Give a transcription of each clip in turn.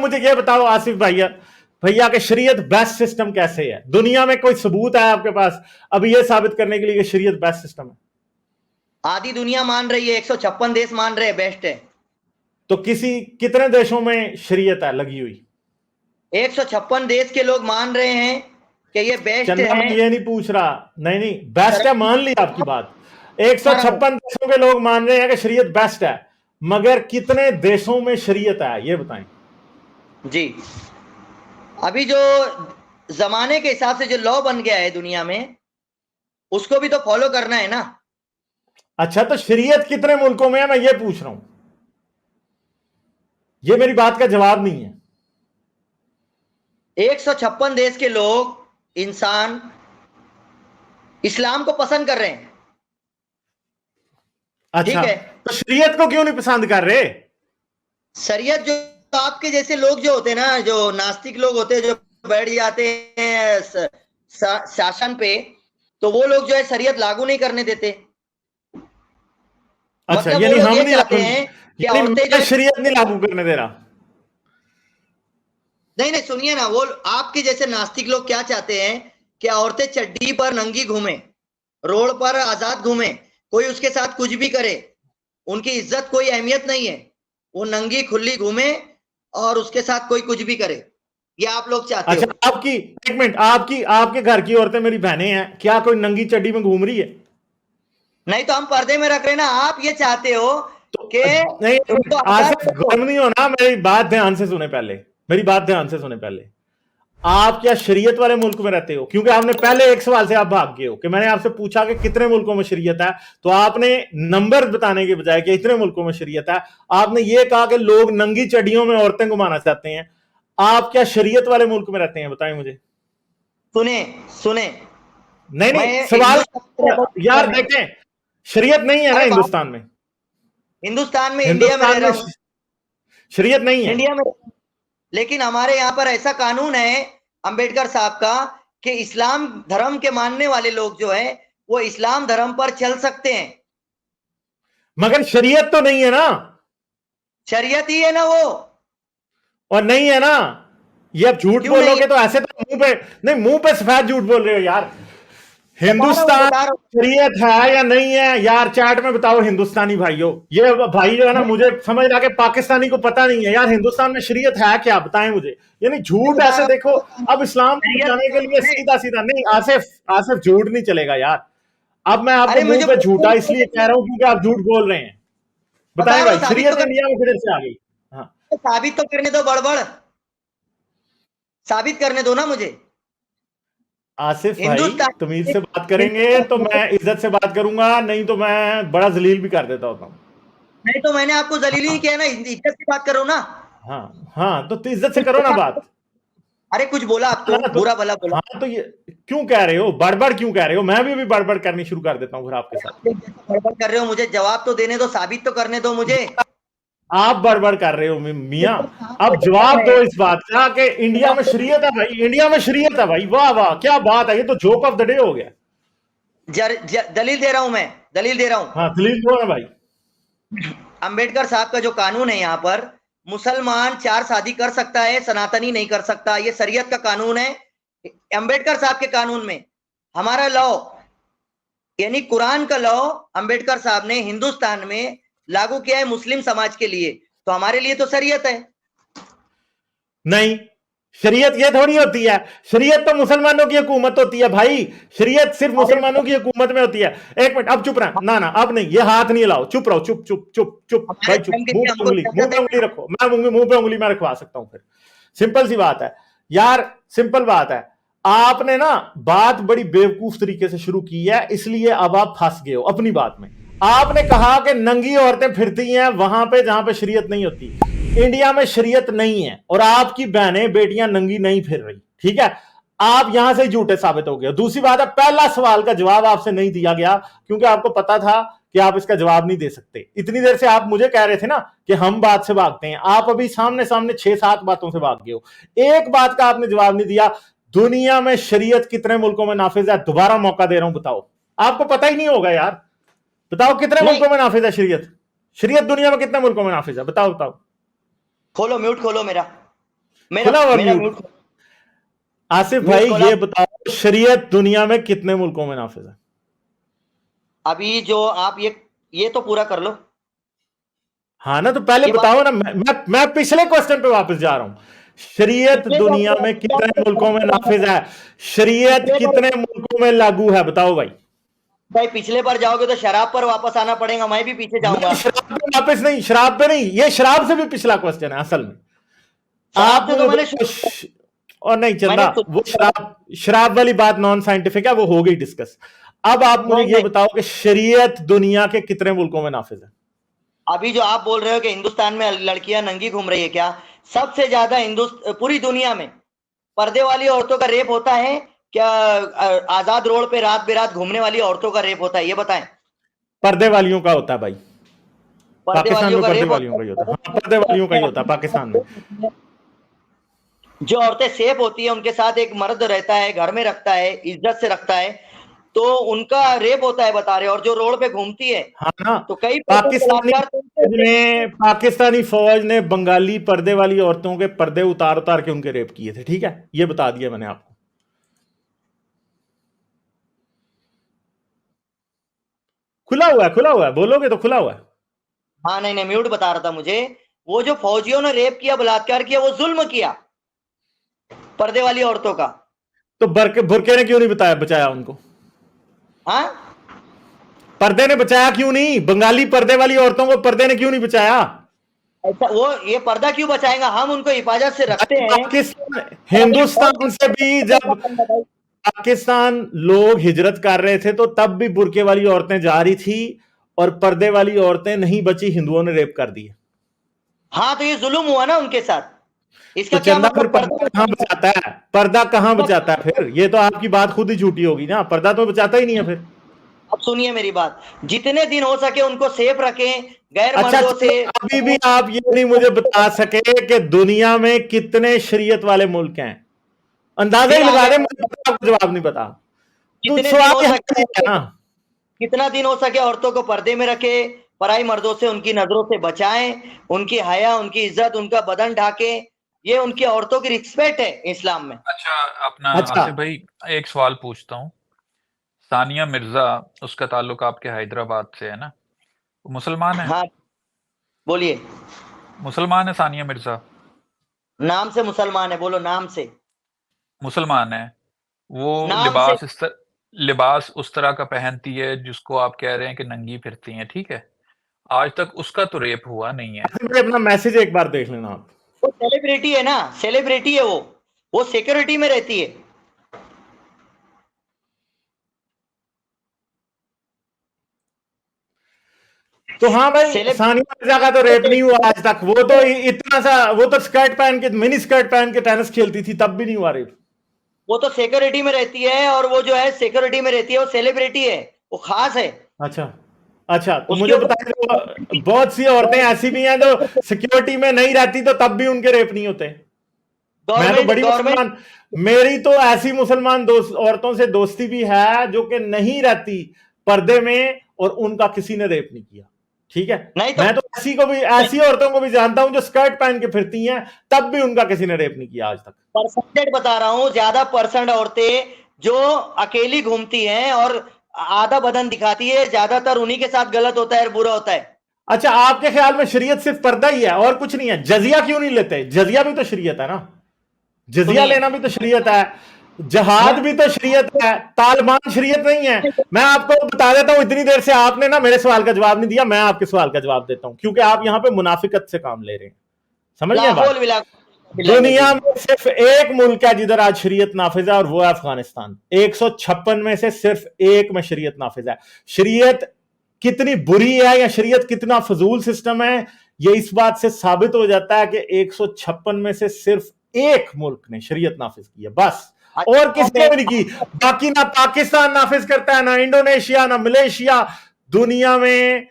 मुझे ये बताओ आसिफ भैया भैया के शरीयत बेस्ट सिस्टम कैसे है? दुनिया में कोई सबूत है आपके पास अभी ये साबित करने के लिए कि शरीयत बेस्ट सिस्टम है? आधी दुनिया मान रही है, 156 देश मान रहे हैं बेस्ट है। तो कितने देशों में शरीयत है लगी हुई? 156 देश के लोग मान रहे हैं कि ये बेस्ट चंदा, मैं है। ये नहीं पूछ रहा, नहीं बेस्ट है मान ली आपकी बात। 156 देशों के लोग मान रहे हैं कि शरीयत बेस्ट है, मगर कितने देशों में शरीयत है ये बताएं जी। अभी जो जमाने के हिसाब से जो लॉ बन गया है दुनिया में, उसको भी तो फॉलो करना है ना। अच्छा, तो शरीयत कितने मुल्कों में है मैं ये पूछ रहा हूं, ये मेरी बात का जवाब नहीं है। 156 देश के लोग, इंसान इस्लाम को पसंद कर रहे हैं। अच्छा, ठीक है, तो शरीयत को क्यों नहीं पसंद कर रहे? शरीयत जो आपके जैसे लोग जो होते हैं ना, जो नास्तिक लोग होते हैं, जो बैठ जाते हैं शासन पे, तो वो लोग जो है शरीयत लागू नहीं करने देते। अच्छा, मतलब वो यानी लोग हम ये नहीं चाहते लागू, हैं कि यानी औरतें जो मैं शरीयत नहीं लागू करने दे रहा। नहीं सुनिए ना, वो आपके जैसे नास्तिक लोग क्या चाहते हैं कि औरतें चड्डी पर नंगी घूमे, रोड पर आजाद घूमे, कोई उसके साथ कुछ भी करे, उनकी इज्जत कोई अहमियत नहीं है, वो नंगी खुली घूमे और उसके साथ कोई कुछ भी करे। ये आप लोग चाहते अच्छा, हो। आपकी एक मिनट, आपके घर की औरतें मेरी बहनें हैं, क्या कोई नंगी चड्डी में घूम रही है? नहीं तो हम पर्दे में रख रहे ना, आप ये चाहते हो तो कि नहीं, उनको आजाद आसिफ रखो। गर्म नहीं होना, मेरी बात ध्यान से सुने पहले, मेरी बात ध्यान से सुने पहले। आप क्या शरीयत वाले मुल्क में रहते हो? क्योंकि आपने पहले एक सवाल से आप भाग गए हो कि मैंने आपसे पूछा कि कितने मुल्कों में शरीयत है, तो आपने नंबर बताने के बजाय कि इतने मुल्कों में शरीयत है, आपने ये कहा कि लोग नंगी चड्डियों में औरतें घुमाना चाहते हैं। आप क्या शरीयत वाले मुल्क में रहते हैं? बताएं मुझे। सुने सुने, नहीं मैं सवाल, यार हिंदुस्तान में, देखें, शरीयत नहीं है ना अरे बात, हिंदुस्तान में? हिंदुस्तान में, इंडिया में रह हिंदुस्तान रहा में हूँ, शरीयत नहीं है। इंडिया में। लेकिन हमारे यहाँ पर ऐसा कानून है अंबेडकर साहब का कि इस्लाम धर्म के मानने वाले लोग जो है वो इस्लाम धर्म पर चल सकते हैं। मगर शरीयत तो नहीं है ना। शरीयत ही है ना वो। और नहीं है ना, ये आप झूठ क्यों नहीं बोलोगे तो है? ऐसे तो मुंह पे, नहीं मुंह पे सफेद झूठ बोल रहे हो यार। हिंदुस्तान बता रहा हूँ। शरीयत है या नहीं है यार? चैट में बताओ हिंदुस्तानी भाइयों। ये भाई जो है ना, मुझे समझ रहा कि पाकिस्तानी को पता नहीं है यार हिंदुस्तान में शरीयत है क्या, बताएं मुझे। यानी मैं झूठ बता ऐसे रहा देखो, हूँ, अब इस्लाम को शरीयत जाने के लिए नहीं। सीधा सीधा नहीं, आसिफ आसिफ झूठ नहीं चलेगा यार। अब मैं आपको अरे मुंह मुझे पे झूठा इसलिए कह रहा हूं क्योंकि आप झूठ बोल रहे हैं। बता बताएं रहा भाई, हूँ, साबित तो शरीयत इंडिया में किधर से आ गई? हाँ, साबित तो करने दो, बड़बड़ साबित करने दो ना मुझे। आसिफ भाई हिंदुस्तान, तमीज से बात करेंगे तो मैं इज्जत से बात करूंगा, नहीं तो मैं बड़ा जलील भी कर देता होता हूँ। नहीं तो मैंने आपको जलील नहीं हाँ किया ना, इज्जत की बात करो ना। हाँ हाँ, तो इज्जत से करो ना बात। अरे कुछ बोला हाँ आपको, ना, तो बुरा भला बोला? हाँ, तो ये क्यों कह रहे हो, बड़बड़ क्यों कह रहे हो? मैं भी अभी बड़बड़ करनी शुरू कर देता हूँ फिर आपके साथ। आप लोग जैसे बड़बड़ कर रहे हो, मुझे जवाब तो देने दो, साबित तो करने दो मुझे। आप बड़बड़ कर रहे हो मियाँ। एकदम साफ अब तरीका जवाब है। दो इस बात का कि इंडिया में शरीयत है भाई, इंडिया में शरीयत है भाई, वाह वाह क्या बात है, ये तो जोक ऑफ द डे हो गया। दलील दे रहा हूं, मैं दलील दे रहा हूं। हाँ दलील दो ना भाई। अंबेडकर साहब का जो कानून है, यहाँ पर मुसलमान 4 शादी कर सकता है, सनातनी नहीं कर सकता, ये शरीयत का कानून है। अंबेडकर साहब के कानून में हमारा लॉ, यानी कुरान का लॉ, अंबेडकर साहब ने हिंदुस्तान में लागू किया है मुस्लिम समाज के लिए, तो हमारे लिए तो शरीयत है। नहीं, शरीयत ये थोड़ी होती है, शरीयत तो मुसलमानों की हुकूमत होती है भाई, शरीयत सिर्फ अरे मुसलमानों की हुकूमत में होती है। एक मिनट, अब चुप रहा, ना ना अब नहीं, ये हाथ नहीं हिलाओ, चुप रहो, चुप चुप चुप चुप हमारे भाई, चुप, धर्म के मुंह लिए पे हमको उंगली, मुंह इजाजत पे है उंगली ना। रखो, मैं मुंह पे उंगली मैं रखवा सकता हूं फिर। सिंपल सी बात है यार, सिंपल बात है। आपने ना बात बड़ी बेवकूफ तरीके से शुरू की है, इसलिए अब आप फंस गए हो अपनी बात में। आपने कहा कि नंगी औरतें फिरती हैं वहां पे जहां पे शरीयत नहीं होती। इंडिया में शरीयत नहीं है और आपकी बहनें बेटियां नंगी नहीं फिर रही, ठीक है? आप यहां से झूठे साबित हो गए। दूसरी बात है, पहला सवाल का जवाब आपसे नहीं दिया गया क्योंकि आपको पता था कि आप इसका जवाब नहीं दे सकते। इतनी देर से आप मुझे कह रहे थे ना कि हम बात से भागते हैं, आप अभी सामने सामने 6-7 बातों से भाग गए हो, एक बात का आपने जवाब नहीं दिया। दुनिया में शरीयत कितने मुल्कों में नाफिज है? दोबारा मौका दे रहा हूं, बताओ। आपको पता ही नहीं होगा यार, बताओ कितने नहीं, मुल्कों में नाफिज है शरीयत? शरीयत दुनिया में कितने मुल्कों में नाफिज है? बताओ बताओ। खोलो, म्यूट खोलो मेरा। खुला हुआ मेरा म्यूट। आसिफ म्यूट भाई खोला। ये बताओ, शरीयत दुनिया में कितने मुल्कों में नाफिज है? अभी जो आप ये तो पूरा कर लो। हाँ ना, तो पहले ये बताओ बात ना। मैं पिछले क्वेश्चन पे वापस जा रहा हूं। शरीयत पिछले दुनिया में कितने मुल्कों में नाफिज है? शरीयत पिछले बार कितने मुल्कों में लागू है? बताओ भाई। भाई पिछले बार जाओगे तो शराब पर वापस आना पड़ेगा, मैं भी पीछे जाऊंगा। नहीं, शराब पे वापस नहीं, शराब पे नहीं, ये शराब से भी पिछला क्वेश्चन है असल में। शराब आप से तो मुझे मैंने बताओ और नहीं चंदा, मैंने वो शराब वाली बात नॉन साइंटिफिक है, वो हो गई डिस्कस। अब आप मुझे ये नहीं, बताओ कि शरीयत दुनिया के कितने मुल्कों में नाफिज है? अभी जो आप बोल रहे हो कि हिंदुस्तान में लड़कियां नंगी घूम रही है, क्या सबसे ज्यादा पूरी दुनिया में पर्दे वाली औरतों का रेप होता है क्या? आजाद रोड पे रात बेरात घूमने वाली औरतों का रेप होता है, ये बताएं। पर्दे वालियों का होता है भाई। पर्दे पाकिस्तान वालियों में का पर्दे रेप वालियों होता का ही होता है। हाँ, पर्दे वालियों का ही होता है पाकिस्तान में। है। जो औरतें सेफ होती है, उनके साथ एक मर्द रहता है, घर में रखता है, इज्जत से रखता है, तो उनका रेप होता है बता रहे। और जो रोड पे घूमती है, हाँ ना, तो कई बलात्कार तो पाकिस्तानी फौज ने बंगाली पर्दे वाली औरतों के पर्दे उतार उतार के उनके रेप किए थे। ठीक है, ये बता दिया मैंने आपको। खुला हुआ है, खुला हुआ है, बोलोगे तो खुला हुआ है। हाँ नहीं नहीं, म्यूट बता रहा था मुझे। वो जो फौजियों ने रेप किया, बलात्कार किया, वो जुल्म किया पर्दे वाली औरतों का। तो बुरके ने क्यों नहीं बचाया उनको? हाँ, पर्दे ने बचाया क्यों नहीं? बंगाली पर्दे वाली औरतों को पर्दे ने क्यों नहीं बचाया? ऐसा वो ये पर्दा क्यों बचाएगा? हम उनको हिफाजत से रखते हैं। पाकिस्तान, हिंदुस्तान से भी जब पाकिस्तान लोग हिजरत कर रहे थे तो तब भी बुरके वाली औरतें जा रही थी और पर्दे वाली औरतें नहीं बची, हिंदुओं ने रेप कर दी। हाँ, तो ये जुल्म हुआ ना उनके साथ। तो इसका क्या चंदा फिर मतलब? पर्दा कहां बचाता है? पर्दा कहां बचाता है फिर? ये तो आपकी बात खुद ही झूठी होगी ना, पर्दा तो बचाता ही नहीं है फिर। अब सुनिए मेरी बात, जितने दिन हो सके उनको सेफ रखें गैर अच्छा मर्दों चलो, से। अभी भी आप ये नहीं मुझे बता सके कि दुनिया में कितने शरीयत वाले मुल्क हैं। अंदाजा ही फिर लगा आगे दे, मुझे आपको जवाब नहीं पता। तो जितने दिन हो सवाल सके है ना। कितना दिन हो सके औरतों को पर्दे में रखे, पराई मर्दों से उनकी नजरों से बचाएं, उनकी हया, उनकी इज्जत, उनका बदन ढाके। ये उनकी औरतों की रिस्पेक्ट है इस्लाम में। अच्छा, अपना अच्छा, आसिफ भाई एक सवाल पूछता हूँ। सानिया मिर्जा, उसका ताल्लुक आपके हैदराबाद से है ना? वो मुसलमान है? हाँ, बोलिए। मुसलमान है सानिया मिर्जा? नाम से मुसलमान है, बोलो नाम से। मुसलमान है। वो नाम से। लिबास उस तरह का पहनती है जिसको आप कह रहे हैं कि नंगी फिरती हैं, ठीक है? आज तक उसका तो रेप हुआ नहीं है। मुझे अपना मैसेज एक बार देख लेना आप। वो सेलिब्रिटी है ना, सेलिब्रिटी है वो सिक्योरिटी में रहती है। तो हाँ भाई, सेलिब्रिटी सानिया मिर्जा का तो रेप नहीं हुआ आज तक। वो तो इतना सा, वो तो स्कर्ट पहन के, मिनी स्कर्ट पहन के टेनिस खेलती थी, तब भी नहीं हुआ रेप। वो तो सिक्योरिटी में रहती है, और वो जो है सिक्योरिटी में रहती है, वो सेलिब्रिटी है, वो खास है। अच्छा, अच्छा, तो उसके मुझे बताइए, ऊपर बहुत सी औरतें ऐसी भी हैं जो सिक्योरिटी में नहीं रहती तो तब भी उनके रेप नहीं होते। मैं तो गवर्नमेंट बड़ी गवर्नमेंट मुसलमान, मेरी तो ऐसी मुसलमान दोस्त औरतों से दोस्ती भी है जो कि नहीं रहती पर्दे में और उनका किसी ने रेप नहीं किया। ठीक है, नहीं तो मैं तो ऐसी औरतों को भी जानता हूं जो स्कर्ट पहन के फिरती हैं, तब भी उनका किसी ने रेप नहीं किया आज तक। परसेंटेज बता रहा हूं, ज्यादा परसेंट औरतें जो अकेली घूमती हैं और आधा बदन दिखाती है, ज्यादातर उन्हीं के साथ गलत होता है और बुरा होता है। अच्छा, आपके ख्याल में शरीयत सिर्फ पर्दा ही है और कुछ नहीं है? जजिया क्यों नहीं लेते? जजिया भी तो शरीयत है ना। जजिया सुनिए, लेना भी तो शरीयत है। जहाद भी तो शरीयत है। तालिबान शरीयत नहीं है? मैं आपको बता देता हूं, इतनी देर से आपने ना मेरे सवाल का जवाब नहीं दिया, मैं आपके सवाल का जवाब देता हूं, क्योंकि आप यहां पे मुनाफिकत से काम ले रहे हैं। समझ गए लाहौल बात? दुनिया में सिर्फ एक मुल्क है जिधर आज शरीयत नाफिज है और वो है अफगानिस्तान। 156 में से सिर्फ एक में शरीयत नाफिज है। शरीयत कितनी बुरी है या शरीयत कितना फजूल सिस्टम है, ये इस बात से साबित हो जाता है कि 156 में से सिर्फ एक मुल्क ने शरीयत नाफिज की है, बस। और किसी ने भी नहीं की। बाकी ना पाकिस्तान नाफिज करता है, ना इंडोनेशिया, ना मलेशिया। दुनिया में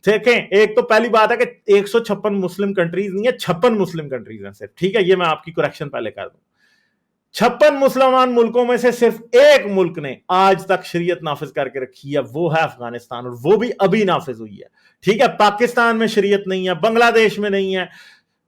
देखें, एक तो पहली बात है कि 156 मुस्लिम कंट्रीज नहीं है, 56 मुस्लिम कंट्रीज हैं सिर्फ। ठीक है, ये मैं आपकी करेक्शन पहले कर दूं। 56 मुसलमान मुल्कों में से सिर्फ एक मुल्क ने आज तक शरीयत नाफिज करके रखी है, वो है अफगानिस्तान, और वो भी अभी नाफिज हुई है। ठीक है, पाकिस्तान में शरीयत नहीं है, बांग्लादेश में नहीं है,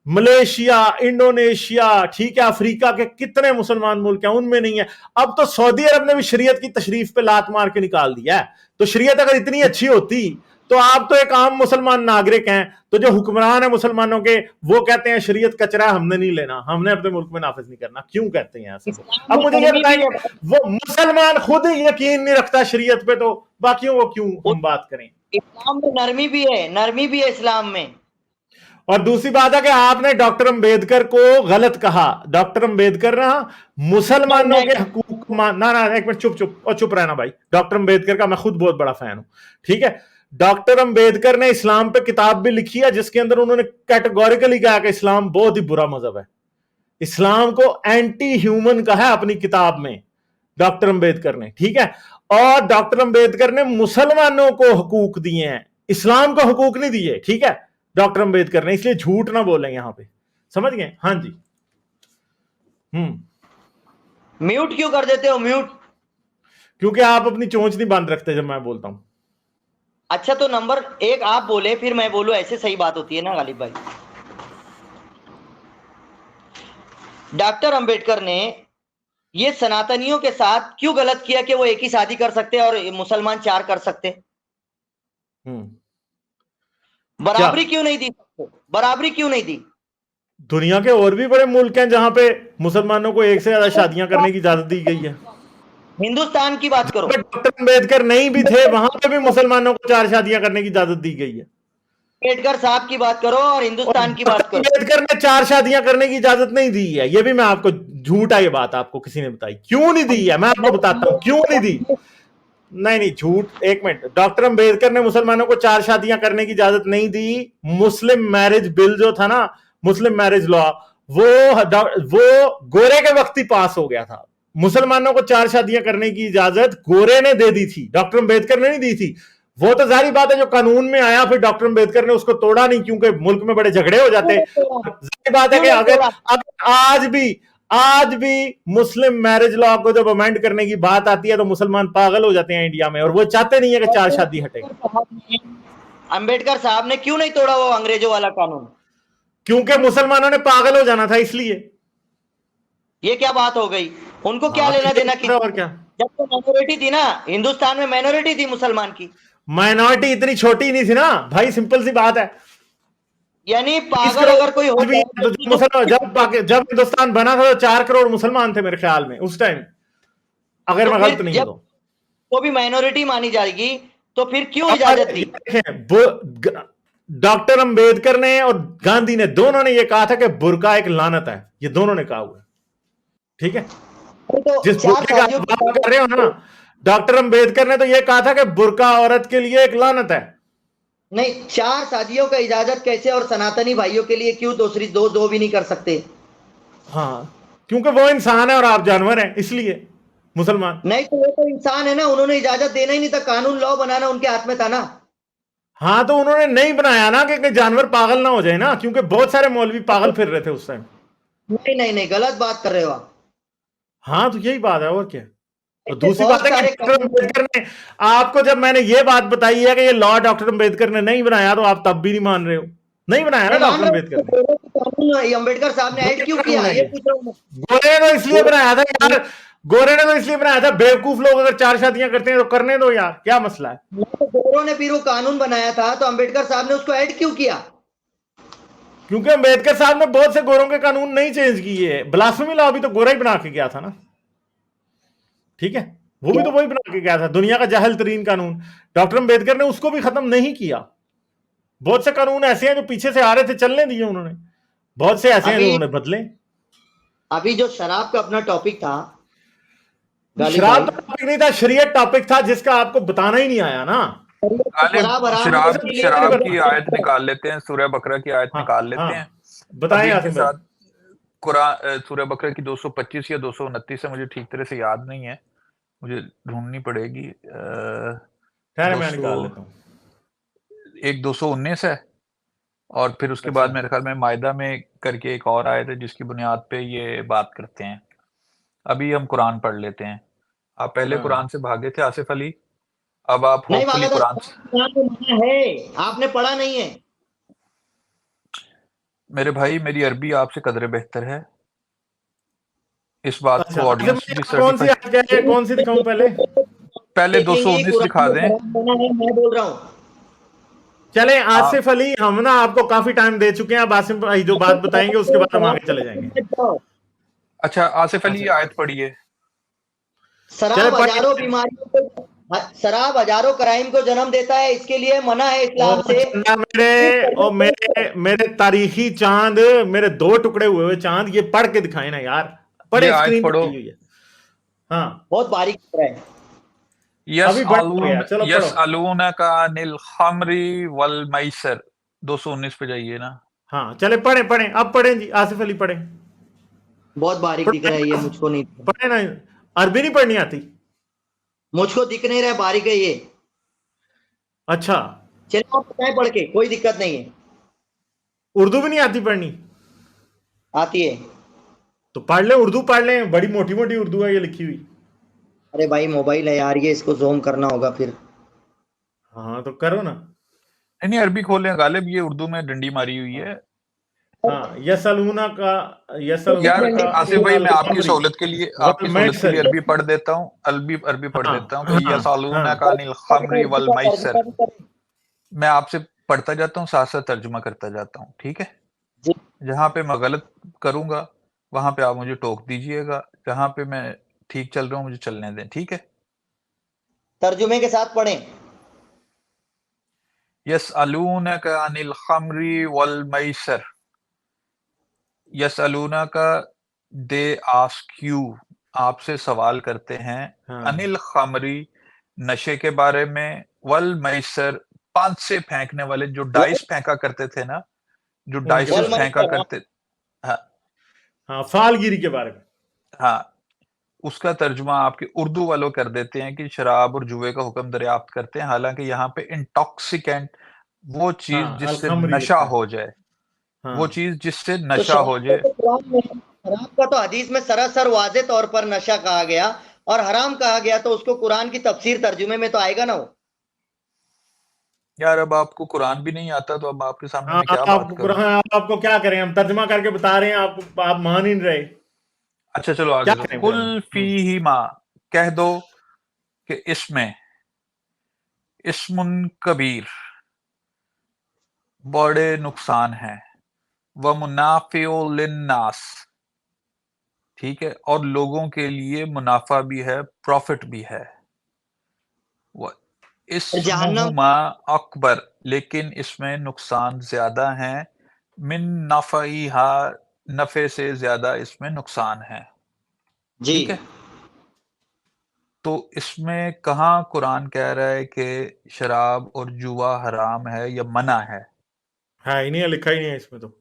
मलेशिया, इंडोनेशिया, ठीक है, अफ्रीका के कितने मुसलमान मुल्क हैं, उनमें नहीं है। अब तो सऊदी अरब ने भी शरीयत की तशरीफ पे लात मार के निकाल दिया है। तो शरीयत अगर इतनी अच्छी होती तो आप तो एक आम मुसलमान नागरिक हैं, तो जो हुक्मरान है मुसलमानों के, वो कहते हैं शरीयत कचरा, हमने नहीं लेना, हमने अपने मुल्क में नाफिज नहीं करना। क्यों कहते हैं ऐसा? अब मुझे ये बताएंगे, वो मुसलमान खुद यकीन नहीं रखता शरीयत पे, तो बाकियों को क्यों हम बात करें? इस्लाम में नरमी भी है, नरमी भी है इस्लाम में। और दूसरी बात है कि आपने डॉक्टर अंबेडकर को गलत कहा। डॉक्टर अंबेडकर ना मुसलमानों के हकूक ना ना, एक मिनट, चुप रहना भाई। डॉक्टर अंबेडकर का मैं खुद बहुत बड़ा फैन हूं, ठीक है। डॉक्टर अंबेडकर ने इस्लाम पे किताब भी लिखी है, जिसके अंदर उन्होंने कैटेगोरिकली कहा कि इस्लाम बहुत ही बुरा मजहब है। इस्लाम को एंटी ह्यूमन कहा है अपनी किताब में डॉक्टर अंबेडकर ने, ठीक है। और डॉक्टर अंबेडकर ने मुसलमानों को हकूक दिए हैं, इस्लाम को हकूक नहीं दिए, ठीक है, डॉक्टर अंबेडकर ने। इसलिए झूठ ना बोलें यहां पे, समझ गए? हाँ जी। म्यूट क्यों कर देते हो? म्यूट क्योंकि आप अपनी चोंच नहीं बंद रखते जब मैं बोलता हूं। अच्छा, तो नंबर 1 आप बोले फिर मैं बोलूं, ऐसे सही बात होती है ना गालिब भाई? डॉक्टर अंबेडकर ने ये सनातनियों के साथ क्यों गलत किया कि वो एक ही शादी कर सकते और मुसलमान 4 कर सकते? बराबरी क्यों नहीं दी? बराबरी क्यों नहीं दी? दुनिया के और भी बड़े मुल्क हैं जहां पे मुसलमानों को एक से ज्यादा शादियां करने की इजाजत दी गई है। हिंदुस्तान की बात करो। डॉक्टर अंबेडकर नहीं भी थे, वहां पे भी मुसलमानों को 4 शादियां करने की इजाजत दी गई है। अंबेडकर साहब की बात करो और हिंदुस्तान की बात करो। अंबेडकर ने 4 शादियां करने की इजाजत नहीं दी है, ये भी मैं आपको, झूठ है ये बात, आपको किसी ने बताई? क्यों नहीं दी है, मैं आपको बताता हूं क्यों नहीं दी। नहीं झूठ, एक मिनट। डॉक्टर अंबेडकर ने मुसलमानों को 4 शादियां करने की इजाजत नहीं दी। मुस्लिम मैरिज बिल जो था ना, मुस्लिम मैरिज लॉ, वो गोरे के वक्त ही पास हो गया था। मुसलमानों को 4 शादियां करने की इजाजत गोरे ने दे दी थी, डॉक्टर अंबेडकर ने नहीं दी थी। वो तो जारी बात है जो कानून में आया, फिर डॉक्टर अंबेडकर ने उसको तोड़ा नहीं, क्योंकि मुल्क में बड़े झगड़े हो जाते। जारी बात है कि अगर आज भी मुस्लिम मैरिज लॉ को जब अमेंड करने की बात आती है तो मुसलमान पागल हो जाते हैं इंडिया में, और वो चाहते नहीं है कि 4 शादी हटे। अंबेडकर साहब ने क्यों नहीं तोड़ा वो अंग्रेजों वाला कानून? क्योंकि मुसलमानों ने पागल हो जाना था, इसलिए। ये क्या बात हो गई? उनको क्या लेना देना की? और क्या, जब तो माइनॉरिटी थी ना, हिंदुस्तान में माइनॉरिटी थी मुसलमान की। माइनॉरिटी इतनी छोटी नहीं थी ना भाई, सिंपल सी बात है। यानी पागल अगर कोई हो जब हिंदुस्तान बना था तो 4 करोड़ मुसलमान थे मेरे ख्याल में उस टाइम, अगर मैं गलत नहीं हूं तो भी माइनॉरिटी मानी जाएगी, तो फिर क्यों इजाजत दी? डॉक्टर अंबेडकर ने और गांधी ने, दोनों ने यह कहा था कि बुर्का एक लानत है, ये दोनों ने कहा हुआ है, ठीक है। तो जिस बुर्के का बात कर रहे हो ना, डॉक्टर अंबेडकर ने तो यह कहा था कि बुर्का औरत के लिए एक लानत है। नहीं, 4 शादियों का इजाजत कैसे, और सनातनी भाइयों के लिए क्यों दूसरी दो भी नहीं कर सकते? हाँ, क्योंकि वो इंसान है और आप जानवर हैं, इसलिए मुसलमान। नहीं तो वो तो इंसान है ना, उन्होंने इजाजत देना ही नहीं था, कानून लॉ बनाना उनके हाथ में था ना। हाँ, तो उन्होंने नहीं बनाया ना कि जानवर पागल ना हो जाए ना, क्योंकि बहुत सारे मौलवी पागल फिर रहे थे उस टाइम। नहीं, गलत बात कर रहे हो आप। हाँ, तो यही बात है, और क्या। तो दूसरी बात है कि डॉक्टर अंबेडकर ने आपको, जब मैंने ये बात बताई है कि ये लॉ डॉक्टर अंबेडकर ने नहीं बनाया, तो आप तब भी नहीं मान रहे हो। नहीं बनाया ना डॉक्टर अंबेडकर ने। अंबेडकर साहब ने ऐड क्यों किया? ये पूछ रहा हूं। गोरे ने तो इसलिए बनाया था यार, गोरे ने तो इसलिए बनाया था, बेवकूफ लोग अगर 4 शादियां करते हैं तो करने दो यार, क्या मसला है। गोरों ने फिर वो कानून बनाया था, तो अंबेडकर साहब ने उसको ऐड क्यों किया? क्योंकि अंबेडकर साहब ने बहुत से गोरों के कानून नहीं चेंज किए। ब्लास्फेमी लॉ भी तो गोरा ही बना के गया था ना, ठीक है, वो भी तो वही बना के गया था, दुनिया का जाहिल तरीन कानून। डॉक्टर अंबेडकर ने उसको भी खत्म नहीं किया। बहुत से कानून ऐसे हैं जो पीछे से आ रहे थे, चलने दिए उन्होंने, बहुत से ऐसे हैं जो उन्होंने बदले। अभी जो शराब का अपना टॉपिक था, शराब का टॉपिक नहीं था, शरीयत टॉपिक था, जिसका आपको बताना ही नहीं आया ना। शराब की आयत निकाल लेते हैं, सूरह बकरा की आयत निकाल लेते हैं, बताएं के साथ। कुरान सूरह बकरा की 225 या 229 है, मुझे ठीक तरह से याद नहीं है, मुझे ढूंढनी पड़ेगी। मैं निकाल लेता हूं। एक 219 है, और फिर उसके बाद मेरे ख्याल में मायदा में करके एक और आयत है जिसकी बुनियाद पे ये बात करते हैं। अभी हम कुरान पढ़ लेते हैं। आप पहले कुरान से भागे थे आसिफ अली, अब आप होपफुली कुरान है, आपने पढ़ा नहीं है। मेरे भाई मेरी अरबी आपसे कदरे बेहतर है, इस बात अच्छा को अच्छा, ऑडियंस भी कौन सी सर्टिफाई। आयत है, कौन सी दिखाऊं पहले? पहले देखेंगे 219 कुरान दिखा में दें हराम मना है, मैं बोल रहा हूँ। चले आप। आसिफ अली, हम ना आपको काफी टाइम दे चुके हैं, अब आसिफ भाई जो बात बताएंगे उसके बाद हम आगे चले जाएंगे। अच्छा आसिफ अली, अच्छा ये आयत पढ़िए। चले शराब पढ़िए। हजारों बीमारियों को, शराब हजारों क्राइम को जन्म देता है, इसके लिए मना है ओ इस्लाम से। चंदा मेरे, ओ मेरे मेरे तारीखी चांद, मेरे दो टुकड़े हुए हुए चांद, ये पढ़ के दिखाए ना यार, ये पढ़े, आयत स्क्रीन पे पढ़ो। आई हुई है। हाँ बहुत बारीक लग रहा है। अभी बड़ा हो गया, चलो यस पढ़ो। अलूना का अनिल खमरी वल मैसर, 219 पे जाइए ना। हाँ चले पढ़े पढ़े, अब पढ़े जी, आसिफ अली पढ़े। बहुत बारीक दिख रहा है ये, मुझको नहीं, पढ़े ना, अरबी नहीं पढ़नी आती? मुझको दिख नहीं रहा है, बारीक है ये। अच्छा, चलिए आप बताएं पढ़ के, कोई दिक्कत नहीं है। उर्दू भी नहीं आती पढ़नी? आती है। तो पढ़ ले, उर्दू पढ़ ले, बड़ी मोटी मोटी उर्दू है ये लिखी हुई। अरे भाई मोबाइल है यार, ये इसको जूम करना होगा फिर। हाँ तो करो ना। नहीं नहीं, अरबी खोलें गालिब, ये उर्दू में डंडी मारी हुई है। हाँ यसलूना का, यार यसलूना का आसिफ भाई, मैं आपकी अल-खमरी सहूलत के लिए वल मैसरी। अरबी पढ़ देता हूँ, अरबी पढ़ हाँ देता हूँ कि हाँ यसालूना का हाँ अनिल खमरी वल मैसर। मैं आपसे पढ़ता जाता हूँ, साथ साथ तर्जुमा करता जाता हूँ, ठीक है? जी। जहां पे मैं गलत करूंगा वहां पे आप मुझे टोक दीजिएगा, जहां पे मैं ठीक चल रहा हूँ मुझे चलने दें, ठीक है? तर्जुमे के साथ पढ़ें। यसअलूना का अनिल खमरी वल मैसर, यसअलूना का, दे आस्क यू, आपसे सवाल करते हैं, हाँ अनिल खमरी, नशे के बारे में, वल मैसर, पांच से फेंकने वाले, जो डाइस फेंका करते थे ना, जो उनके वल डाइसेस बारे में। फेंका मैसर, करते। हाँ हाँ फालगिरी के बारे में। हाँ, उसका तर्जुमा आपके उर्दू वालों कर देते हैं कि शराब और जुए का हुक्म दरियाफ्त करते हैं, हालांकि यहाँ पे इंटॉक्सिकेंट, वो चीज हाँ जिससे अल-खमरी नशा लिखा है। हो जाए, वो हाँ चीज जिससे तो नशा हो जाए। शराब का तो हदीस में सरासर वाजे तौर पर नशा कहा गया और हराम कहा गया, तो उसको कुरान की तफसीर तर्जुमे में तो आएगा ना वो। यार अब आपको कुरान भी नहीं आता, तो अब आपके सामने हाँ मैं क्या बात आपको करूं? आपको क्या करें, हम तर्जमा करके बता रहे हैं, आप मान ही नहीं रहे। अच्छा चलो क्या आगे दो, करें फिर कुल हम? फी माँ, कह दो कि इसमें, इस्मुन कबीर, बड़े नुकसान है, व मुनाफिउ लिन्नास, ठीक है, और लोगों के लिए मुनाफा भी है, प्रॉफिट भी है, व जहन्नम, इस्मुहुमा अकबर, लेकिन इसमें नुकसान ज्यादा है, मिन नफ़इहा, नफे से ज्यादा इसमें नुकसान है, जी। ठीक है? तो इसमें कहाँ कुरान कह रहा है कि शराब और जुआ हराम है या मना है? हाँ ही नहीं है, लिखा ही नहीं है इसमें तो।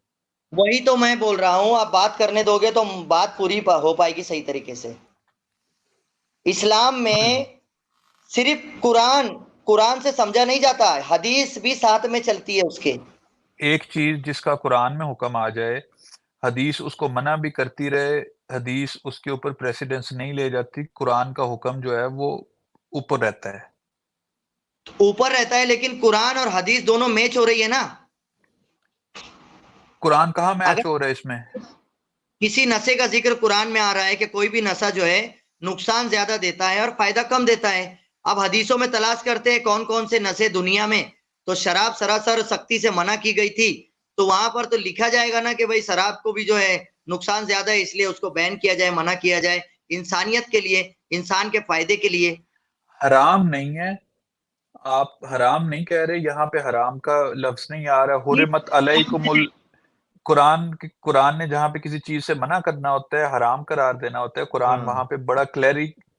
वही तो मैं बोल रहा हूं, आप बात करने दोगे तो बात पूरी हो पाएगी सही तरीके से। इस्लाम में सिर्फ कुरान, कुरान से समझा नहीं जाता, हदीस भी साथ में चलती है उसके। एक चीज जिसका कुरान में हुक्म आ जाए, हदीस उसको मना भी करती रहे, हदीस उसके ऊपर प्रेसिडेंस नहीं ले जाती, कुरान का हुक्म जो है वो ऊपर रहता है। ऊपर रहता है, लेकिन कुरान और हदीस दोनों मैच हो रही है ना। कुरान कहाँ मैच अगर हो रहा है इसमें? किसी नशे का जिक्र कुरान में आ रहा है कि कोई भी नशा जो है नुकसान ज्यादा देता है और फायदा कम देता है, अब हदीसों में तलाश करते हैं कौन कौन से नशे दुनिया में, तो शराब सरासर सख्ती से मना की गई थी, तो वहां पर तो लिखा जाएगा ना कि भाई शराब को भी जो है नुकसान ज्यादा है, इसलिए उसको बैन किया जाए, मना किया जाए, इंसानियत के लिए, इंसान के फायदे के लिए। हराम नहीं है, आप हराम नहीं कह रहे, यहाँ पे हराम का लफ्ज नहीं आ रहा, हुर्रिमत अलैकुमुल, कुरान ने जहाँ पे किसी चीज से मना करना होता है, हराम करार देना होता है, कुरान वहां हाँ पे बड़ा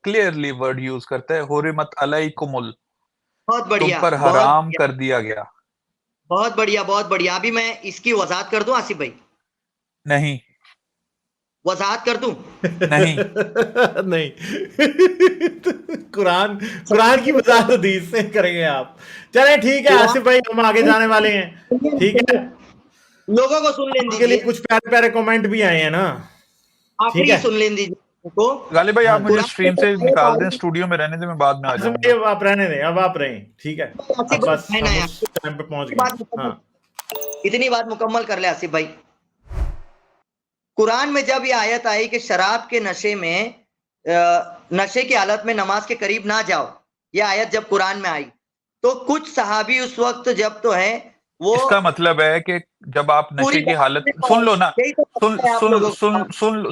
क्लियरली वर्ड यूज करता है, हुर्रिमत अलैकुमुल, बहुत तुम बढ़िया, पर बहुत हराम बढ़िया, कर दिया गया। बहुत बढ़िया, बहुत बढ़िया। अभी मैं इसकी वजाहत कर दूं आसिफ भाई, नहीं वजाहत कर दूं। नहीं, नहीं कुरान, कुरान की वजाहत हदीस से करेंगे आप? चलें ठीक है कुरान, आसिफ भाई, हम आगे जाने वाले हैं, ठीक है? लोगों को सुन लेने आपके लिए दीजिए, कुछ प्यारे प्यारे कमेंट भी आए हैं ना, ठीक आखिरी है? सुन लेने दीजिए को। गालिब भाई हाँ आप मुझे कुरान स्ट्रीम से निकाल दें, स्टूडियो में रहने दें, मैं बाद में आ आसिफ भाई जाऊंगा। अब आप रहने दें, अब आप रहें, ठीक है? आसिफ अब भाई बस कहना हम है, उस टाइम पे पहुंच इतनी गए बात हैं। मुकम्मल, हाँ इतनी बात मुकम्मल कर ले आसिफ भाई। कुरान में जब ये आयत आई कि शराब के नशे में नशे की हालत में नमाज के करीब ना जाओ, ये आयत जब कुरान में आई तो कुछ सहाबी उस वक्त जब तो है वो, इसका मतलब है कि जब आप नशे की हालत, सुन लो ना,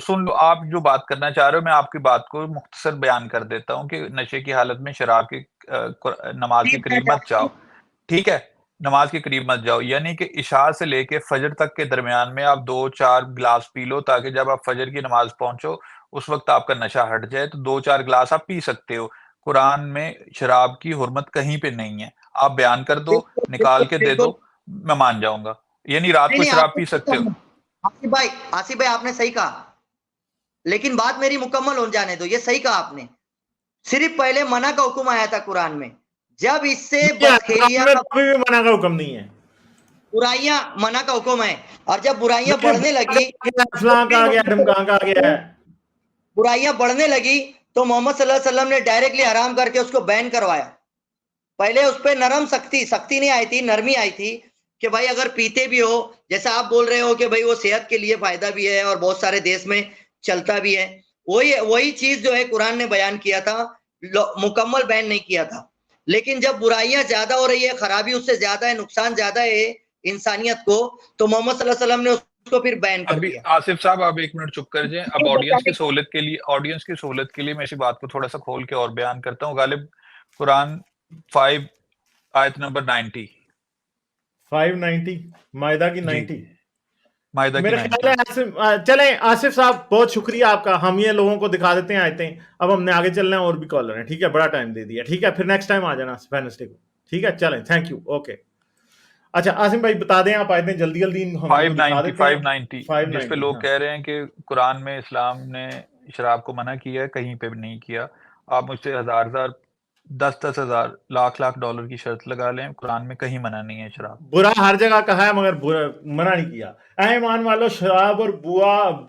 सुन लो, आप जो बात करना चाह रहे हो मैं आपकी बात को मुख्तसर बयान कर देता हूँ कि नशे की हालत में शराब की नमाज के करीब मत जाओ, ठीक है, नमाज के करीब मत जाओ, यानी कि इशा से लेके फजर तक के दरमियान में आप 2-4 गिलास पी लो ताकि जब आप फजर की नमाज पहुंचो उस वक्त आपका नशा हट जाए, तो 2-4 गिलास आप पी सकते हो। कुरान में शराब की हुर्मत कहीं पे नहीं है, आप बयान कर दो, निकाल के दे दो, मैं मान जाऊंगा, यानी रात को शराब पी सकते हो। आसिफ भाई आपने सही कहा, लेकिन बात मेरी मुकम्मल हो जाने दो। ये सही कहा आपने, सिर्फ पहले मना का हुक्म आया था कुरान में, जब इससे बदखेलियां, मना का हुक्म नहीं है, बुराइयां मना का हुक्म है, और जब बुराइयां बढ़ने लगी, बुराइयां बढ़ने लगी तो मोहम्मद सल्लल्लाहु अलैहि वसल्लम ने डायरेक्टली हराम करके उसको बैन करवाया। पहले उस पर नरम सख्ती नहीं आई थी, नरमी आई थी कि भाई अगर पीते भी हो, जैसा आप बोल रहे हो कि भाई वो सेहत के लिए फायदा भी है और बहुत सारे देश में चलता भी है, वही चीज जो है कुरान ने बयान किया था, मुकम्मल बैन नहीं किया था। लेकिन जब बुराइयां ज्यादा हो रही है, खराबी उससे ज्यादा है, नुकसान ज्यादा है इंसानियत को, तो मोहम्मद सल्लल्लाहु अलैहि वसल्लम ने उसको फिर बैन कर दिया। आसिफ साहब आप 1 मिनट चुप कर जाएं, अब ऑडियंस की सहूलत के लिए मैं इसी बात को थोड़ा सा खोल के और बयान करता हूँ। गालिब, कुरान 5 आयत नंबर 90, 590 मायदा की 90, मायदा की मेरे ख्याल है आसिफ, चलें आसिफ साहब बहुत शुक्रिया आपका, हम ये लोगों को दिखा देते हैं आयतें, अब हमने आगे चलना है, और भी कॉलर हैं, ठीक है, बड़ा टाइम दे दिया, ठीक है, फिर नेक्स्ट टाइम आ जाना वेडनेसडे को, ठीक है, चलें, थैंक यू, ओके। अच्छा आसिम भाई बता दें आप आयतें जल्दी 590 जिस पे लोग कह रहे हैं कि कुरान में इस्लाम ने शराब को मना किया है, कहीं पे भी नहीं किया। आप मुझसे 1000 10 हजार लाख डॉलर की शर्त लगा लें, कुरान में कहीं मना नहीं है शराब। बुरा हर जगह कहा है मगर बुरा मना नहीं किया। ईमान वालों, शराब और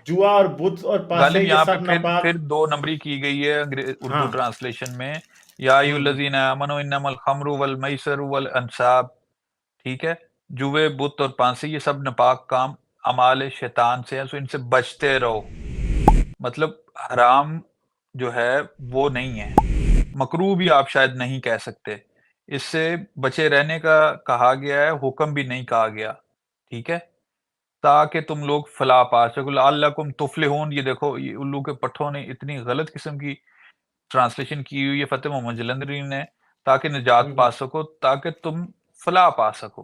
जुआ और बुत और पासे ये यहाँ सब पे फिर 2 नंबरी की गई है उर्दू ट्रांसलेशन में, या अय्युहल्लज़ीना आमनू इन्नमल खम्रु वल मैसरु वल अंसाब, ठीक है, जुए, बुत और पांसे ये सब नापाक काम अमाल शैतान से है, सो इनसे बचते रहो। मतलब हराम जो है वो नहीं है, मकरूह भी आप शायद नहीं कह सकते, इससे बचे रहने का कहा गया है, हुक्म भी नहीं कहा गया, ठीक है, ताकि तुम लोग फलाह पा सको, लअल्लकुम तुफ्लिहून। ये देखो, ये उल्लू के पट्ठों ने इतनी गलत किस्म की ट्रांसलेशन की हुई है फतेह मोहम्मद जलंधरी ने, ताकि निजात पा सको, ताकि तुम फलाह पा सको।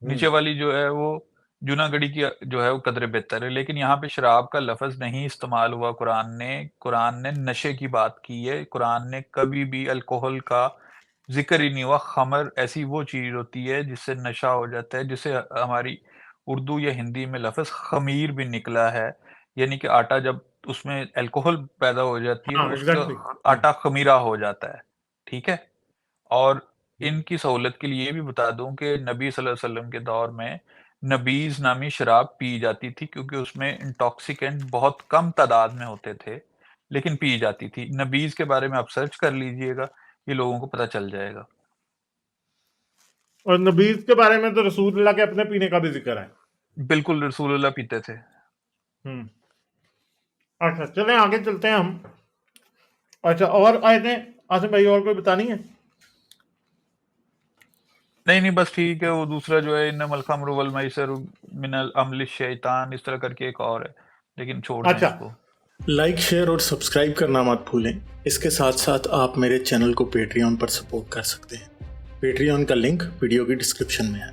नीचे वाली जो है वो जूनागढ़ी की जो है वो कदर बेहतर है, लेकिन यहाँ पे शराब का लफ्ज नहीं इस्तेमाल हुआ। कुरान ने नशे की बात की है, कुरान ने कभी भी अल्कोहल का जिक्र ही नहीं हुआ। खमर ऐसी वो चीज होती है जिससे नशा हो जाता है, जिसे हमारी उर्दू या हिंदी में लफ्ज खमीर भी निकला है, यानी कि आटा जब उसमें अल्कोहल पैदा हो जाती है तो उसका आटा खमीरा हो जाता है, ठीक है। और इनकी सहूलत के लिए ये भी बता दूं कि नबी सल्लल्लाहु अलैहि वसल्लम के दौर में नबीज नामी शराब पी जाती थी, क्योंकि उसमें इंटॉक्सिकेंट बहुत कम तादाद में होते थे, लेकिन पी जाती थी। नबीज के बारे में आप सर्च कर लीजिएगा, ये लोगों को पता चल जाएगा। और नबीज के बारे में तो रसूलुल्लाह के अपने पीने का भी जिक्र है। बिल्कुल, रसूलुल्लाह पीते थे। अच्छा चलें आगे चलते हैं हम। अच्छा और आयतें आसिम भाई और कोई बतानी है? नहीं बस ठीक है। वो दूसरा जो है इन्नमल खम्रु वल मैसर मिनल अमल शैतान, इस तरह करके एक और है, लेकिन छोड़ दें इसको। लाइक, शेयर और सब्सक्राइब करना मत भूलें। इसके साथ साथ आप मेरे चैनल को पेट्रियन पर सपोर्ट कर सकते हैं। पेट्रियन का लिंक वीडियो की डिस्क्रिप्शन में है।